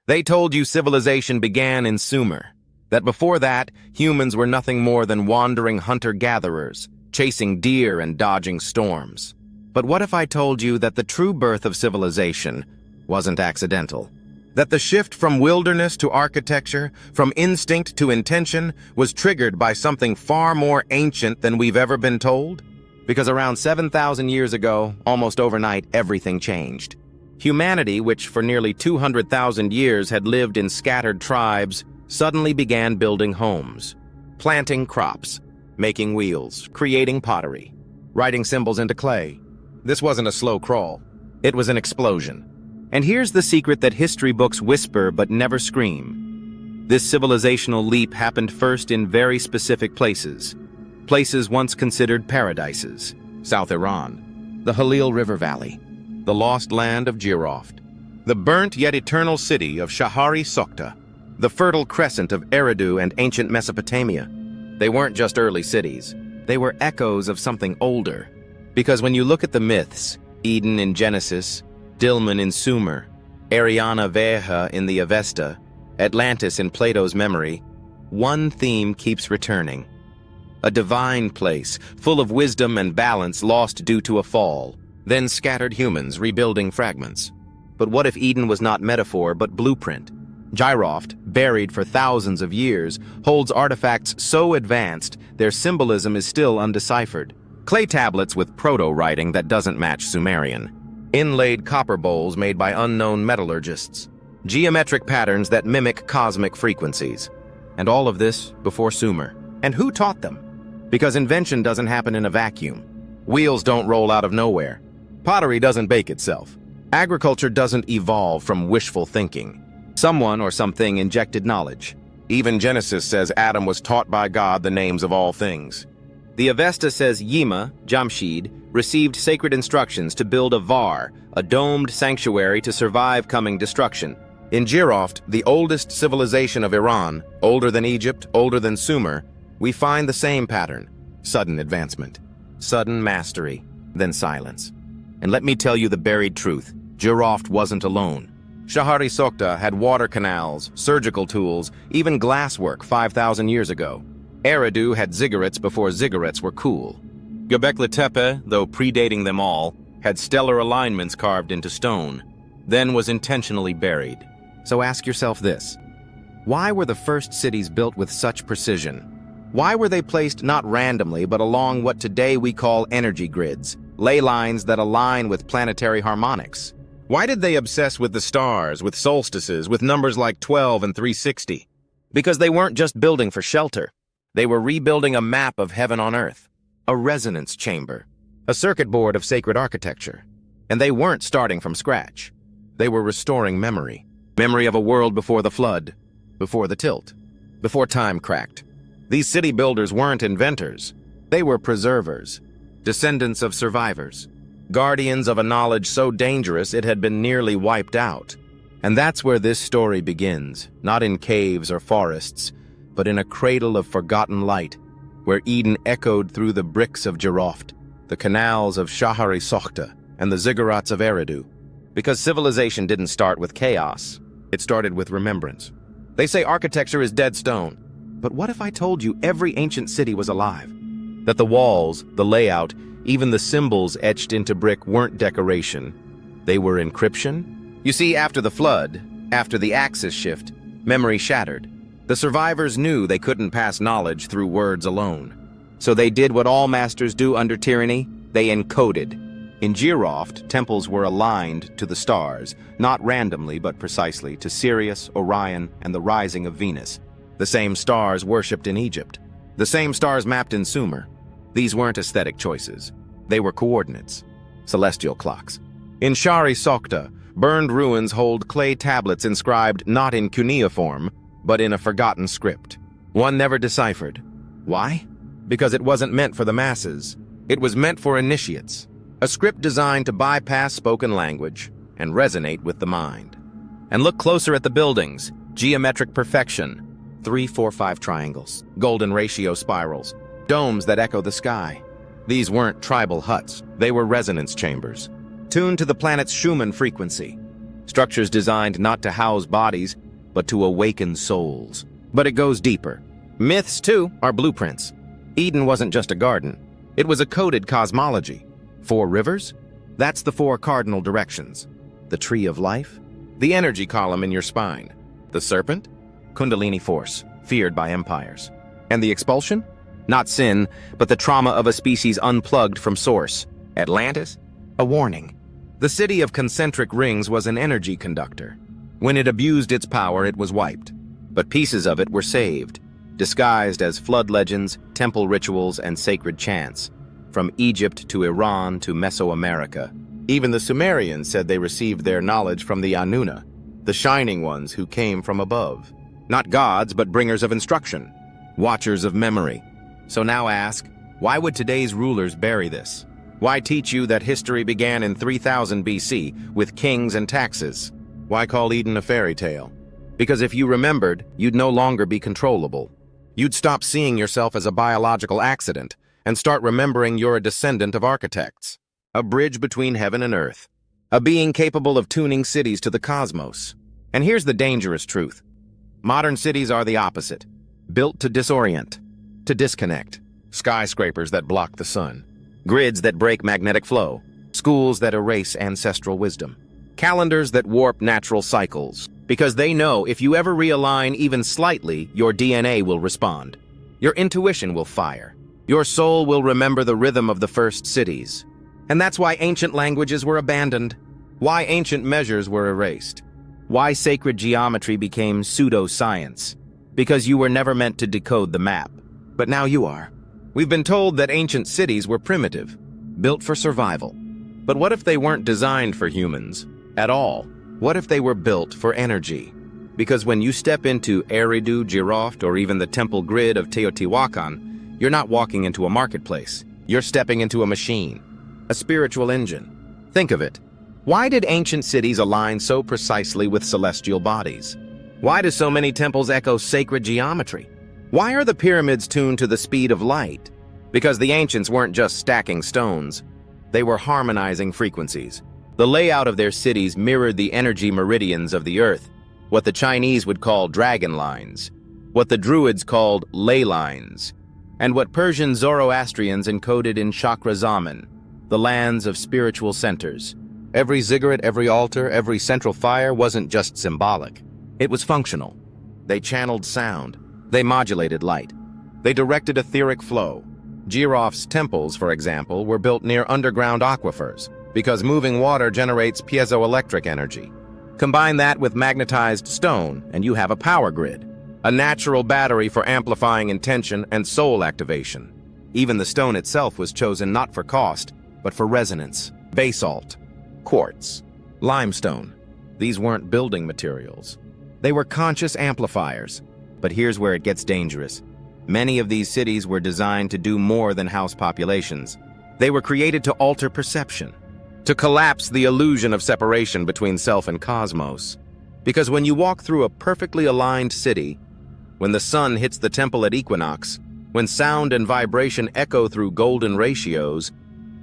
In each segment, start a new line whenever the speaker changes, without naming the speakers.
They told you civilization began in Sumer, that before that, humans were nothing more than wandering hunter-gatherers, chasing deer and dodging storms. But what if I told you that the true birth of civilization wasn't accidental? That the shift from wilderness to architecture, from instinct to intention, was triggered by something far more ancient than we've ever been told? Because around 7,000 years ago, almost overnight, everything changed. Humanity, which for nearly 200,000 years had lived in scattered tribes, suddenly began building homes, planting crops, making wheels, creating pottery, writing symbols into clay. This wasn't a slow crawl. It was an explosion. And here's the secret that history books whisper but never scream. This civilizational leap happened first in very specific places. Places once considered paradises. South Iran, the Halil River Valley, the lost land of Jiroft, the burnt yet eternal city of Shahr-i Sokhta, the fertile crescent of Eridu and ancient Mesopotamia. They weren't just early cities. They were echoes of something older. Because when you look at the myths, Eden in Genesis, Dilmun in Sumer, Ariana Veha in the Avesta, Atlantis in Plato's memory, one theme keeps returning. A divine place, full of wisdom and balance lost due to a fall, then scattered humans rebuilding fragments. But what if Eden was not metaphor but blueprint? Jiroft, buried for thousands of years, holds artifacts so advanced their symbolism is still undeciphered. Clay tablets with proto-writing that doesn't match Sumerian. Inlaid copper bowls made by unknown metallurgists. Geometric patterns that mimic cosmic frequencies. And all of this before Sumer. And who taught them? Because invention doesn't happen in a vacuum. Wheels don't roll out of nowhere. Pottery doesn't bake itself. Agriculture doesn't evolve from wishful thinking. Someone or something injected knowledge. Even Genesis says Adam was taught by God the names of all things. The Avesta says Yima, Jamshid, received sacred instructions to build a var, a domed sanctuary to survive coming destruction. In Jiroft, the oldest civilization of Iran, older than Egypt, older than Sumer, we find the same pattern. Sudden advancement, sudden mastery, then silence. And let me tell you the buried truth. Jiroft wasn't alone. Shahr-i Sokhta had water canals, surgical tools, even glasswork 5,000 years ago. Eridu had ziggurats before ziggurats were cool. Göbekli Tepe, though predating them all, had stellar alignments carved into stone, then was intentionally buried. So ask yourself this. Why were the first cities built with such precision? Why were they placed not randomly but along what today we call energy grids, ley lines that align with planetary harmonics? Why did they obsess with the stars, with solstices, with numbers like 12 and 360? Because they weren't just building for shelter. They were rebuilding a map of heaven on earth, a resonance chamber, a circuit board of sacred architecture. And they weren't starting from scratch. They were restoring memory. Memory of a world before the flood, before the tilt, before time cracked. These city builders weren't inventors. They were preservers, descendants of survivors, guardians of a knowledge so dangerous it had been nearly wiped out. And that's where this story begins, not in caves or forests, but in a cradle of forgotten light, where Eden echoed through the bricks of Jiroft, the canals of Shahr-i Sokhta, and the ziggurats of Eridu. Because civilization didn't start with chaos, it started with remembrance. They say architecture is dead stone, but what if I told you every ancient city was alive? That the walls, the layout, even the symbols etched into brick weren't decoration. They were encryption? You see, after the flood, after the axis shift, memory shattered. The survivors knew they couldn't pass knowledge through words alone. So they did what all masters do under tyranny. They encoded. In Jiroft, temples were aligned to the stars, not randomly but precisely, to Sirius, Orion, and the rising of Venus. The same stars worshipped in Egypt. The same stars mapped in Sumer. These weren't aesthetic choices. They were coordinates, celestial clocks. In Shahr-i Sokhta, burned ruins hold clay tablets inscribed not in cuneiform, but in a forgotten script. One never deciphered. Why? Because it wasn't meant for the masses. It was meant for initiates. A script designed to bypass spoken language and resonate with the mind. And look closer at the buildings. Geometric perfection. 3, 4, 5 triangles. Golden ratio spirals. Domes that echo the sky. These weren't tribal huts. They were resonance chambers, tuned to the planet's Schumann frequency. Structures designed not to house bodies, but to awaken souls. But it goes deeper. Myths, too, are blueprints. Eden wasn't just a garden. It was a coded cosmology. 4 rivers? That's the 4 cardinal directions. The tree of life? The energy column in your spine. The serpent? Kundalini force, feared by empires. And the expulsion? Not sin, but the trauma of a species unplugged from source. Atlantis? A warning. The city of concentric rings was an energy conductor. When it abused its power, it was wiped. But pieces of it were saved, disguised as flood legends, temple rituals, and sacred chants. From Egypt to Iran to Mesoamerica. Even the Sumerians said they received their knowledge from the Anuna, the shining ones who came from above. Not gods, but bringers of instruction, watchers of memory. So now ask, why would today's rulers bury this? Why teach you that history began in 3000 BC with kings and taxes? Why call Eden a fairy tale? Because if you remembered, you'd no longer be controllable. You'd stop seeing yourself as a biological accident and start remembering you're a descendant of architects. A bridge between heaven and earth. A being capable of tuning cities to the cosmos. And here's the dangerous truth. Modern cities are the opposite. Built to disorient, to disconnect. Skyscrapers that block the sun. Grids that break magnetic flow. Schools that erase ancestral wisdom. Calendars that warp natural cycles. Because they know if you ever realign even slightly, your DNA will respond. Your intuition will fire. Your soul will remember the rhythm of the first cities. And that's why ancient languages were abandoned. Why ancient measures were erased. Why sacred geometry became pseudoscience. Because you were never meant to decode the map. But now you are. We've been told that ancient cities were primitive, built for survival. But what if they weren't designed for humans at all? What if they were built for energy? Because when you step into Eridu, Jiroft, or even the temple grid of Teotihuacan, you're not walking into a marketplace. You're stepping into a machine, a spiritual engine. Think of it. Why did ancient cities align so precisely with celestial bodies? Why do so many temples echo sacred geometry? Why are the pyramids tuned to the speed of light? Because the ancients weren't just stacking stones. They were harmonizing frequencies. The layout of their cities mirrored the energy meridians of the earth, what the Chinese would call dragon lines, what the Druids called ley lines, and what Persian Zoroastrians encoded in chakra zaman, the lands of spiritual centers. Every ziggurat, every altar, every central fire wasn't just symbolic. It was functional. They channeled sound. They modulated light. They directed etheric flow. Jiroft's temples, for example, were built near underground aquifers because moving water generates piezoelectric energy. Combine that with magnetized stone, and you have a power grid, a natural battery for amplifying intention and soul activation. Even the stone itself was chosen not for cost, but for resonance. Basalt, quartz, limestone. These weren't building materials. They were conscious amplifiers. But here's where it gets dangerous. Many of these cities were designed to do more than house populations. They were created to alter perception, to collapse the illusion of separation between self and cosmos. Because when you walk through a perfectly aligned city, when the sun hits the temple at equinox, when sound and vibration echo through golden ratios,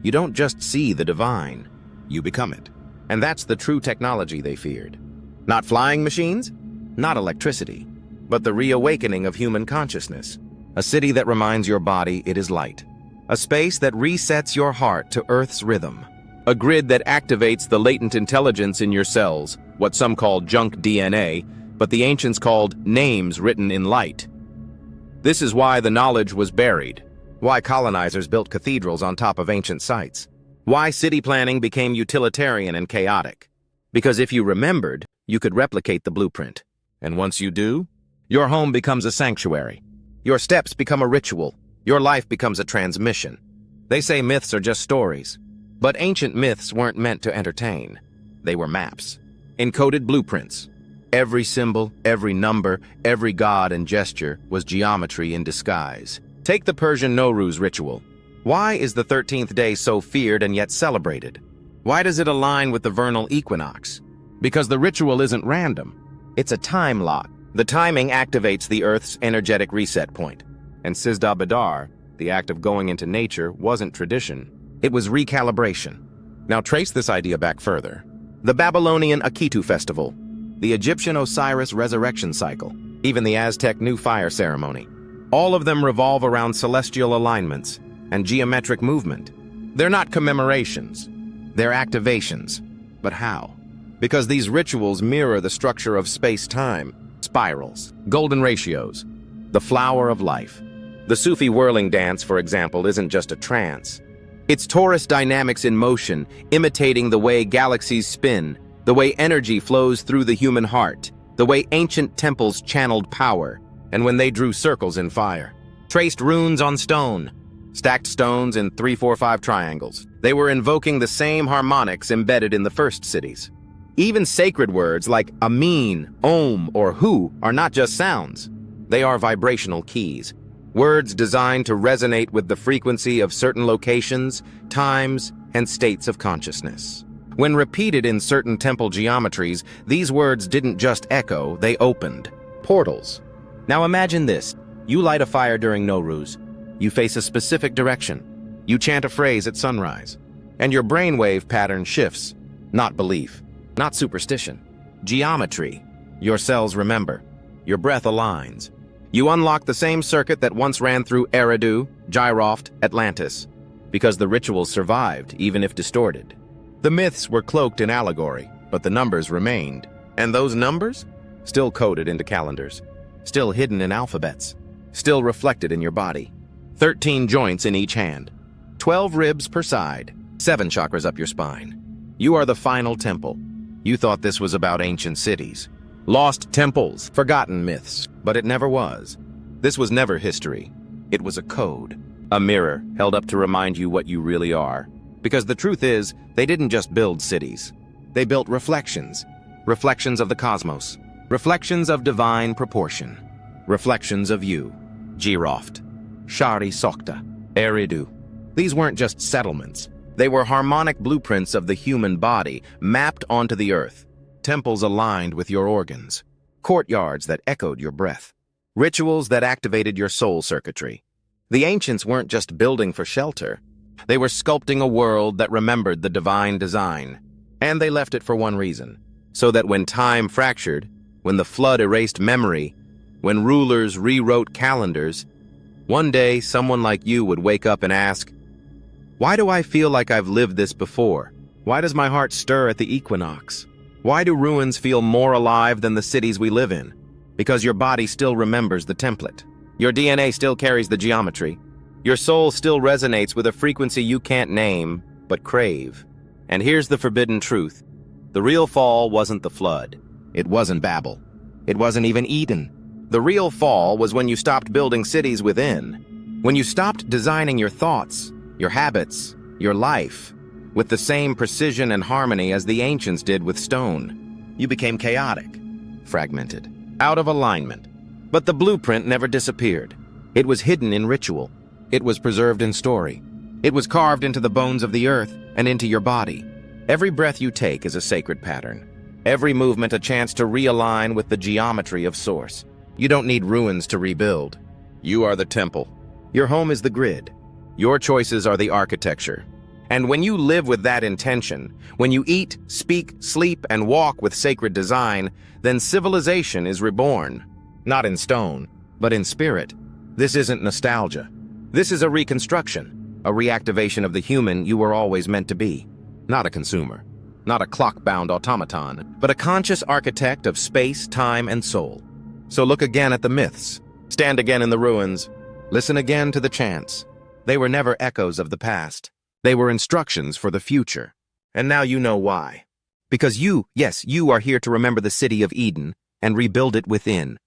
you don't just see the divine, you become it. And that's the true technology they feared. Not flying machines, not electricity, but the reawakening of human consciousness. A city that reminds your body it is light. A space that resets your heart to Earth's rhythm. A grid that activates the latent intelligence in your cells, what some call junk DNA, but the ancients called names written in light. This is why the knowledge was buried, why colonizers built cathedrals on top of ancient sites, why city planning became utilitarian and chaotic. Because if you remembered, you could replicate the blueprint. And once you do, your home becomes a sanctuary. Your steps become a ritual. Your life becomes a transmission. They say myths are just stories. But ancient myths weren't meant to entertain. They were maps. Encoded blueprints. Every symbol, every number, every god and gesture was geometry in disguise. Take the Persian Nowruz ritual. Why is the 13th day so feared and yet celebrated? Why does it align with the vernal equinox? Because the ritual isn't random. It's a time lock. The timing activates the Earth's energetic reset point. And Sizdah Bedar, the act of going into nature, wasn't tradition. It was recalibration. Now trace this idea back further. the Babylonian Akitu festival, the Egyptian Osiris resurrection cycle, even the Aztec new fire ceremony. All of them revolve around celestial alignments and geometric movement. They're not commemorations, they're activations. But how? Because these rituals mirror the structure of space-time, spirals, golden ratios, the flower of life. The Sufi whirling dance, for example, isn't just a trance. It's torus dynamics in motion, imitating the way galaxies spin, the way energy flows through the human heart, the way ancient temples channeled power, and when they drew circles in fire. Traced runes on stone, stacked stones in 3-4-5 triangles. They were invoking the same harmonics embedded in the first cities. Even sacred words like Amin, Om, or Hu are not just sounds. They are vibrational keys. Words designed to resonate with the frequency of certain locations, times, and states of consciousness. When repeated in certain temple geometries, these words didn't just echo, they opened portals. Now imagine this. You light a fire during Nowruz. You face a specific direction. You chant a phrase at sunrise. And your brainwave pattern shifts. Not belief, not superstition. Geometry. Your cells remember. Your breath aligns. You unlock the same circuit that once ran through Eridu, Jiroft, Atlantis, because the rituals survived, even if distorted. The myths were cloaked in allegory, but the numbers remained. And those numbers? Still coded into calendars, still hidden in alphabets, still reflected in your body. 13 joints in each hand, 12 ribs per side, 7 chakras up your spine. You are the final temple. You thought this was about ancient cities, lost temples, forgotten myths, but it never was. This was never history. It was a code, a mirror held up to remind you what you really are. Because the truth is, they didn't just build cities. They built reflections, reflections of the cosmos, reflections of divine proportion, reflections of you. Jiroft, Shahr-i Sokhta, Eridu. These weren't just settlements. They were harmonic blueprints of the human body mapped onto the earth. Temples aligned with your organs, courtyards that echoed your breath, rituals that activated your soul circuitry. The ancients weren't just building for shelter. They were sculpting a world that remembered the divine design. And they left it for one reason, so that when time fractured, when the flood erased memory, when rulers rewrote calendars, one day someone like you would wake up and ask, "Why do I feel like I've lived this before? Why does my heart stir at the equinox? Why do ruins feel more alive than the cities we live in?" Because your body still remembers the template. Your DNA still carries the geometry. Your soul still resonates with a frequency you can't name, but crave. And here's the forbidden truth. The real fall wasn't the flood. It wasn't Babel. It wasn't even Eden. The real fall was when you stopped building cities within. When you stopped designing your thoughts, your habits, your life, with the same precision and harmony as the ancients did with stone. You became chaotic, fragmented, out of alignment. But the blueprint never disappeared. It was hidden in ritual. It was preserved in story. It was carved into the bones of the earth and into your body. Every breath you take is a sacred pattern. Every movement a chance to realign with the geometry of source. You don't need ruins to rebuild. You are the temple. Your home is the grid. Your choices are the architecture. And when you live with that intention, when you eat, speak, sleep, and walk with sacred design, then civilization is reborn. Not in stone, but in spirit. This isn't nostalgia. This is a reconstruction, a reactivation of the human you were always meant to be. Not a consumer, not a clock-bound automaton, but a conscious architect of space, time, and soul. So look again at the myths. Stand again in the ruins. Listen again to the chants. They were never echoes of the past. They were instructions for the future. And now you know why. Because you, yes, you are here to remember the city of Eden and rebuild it within.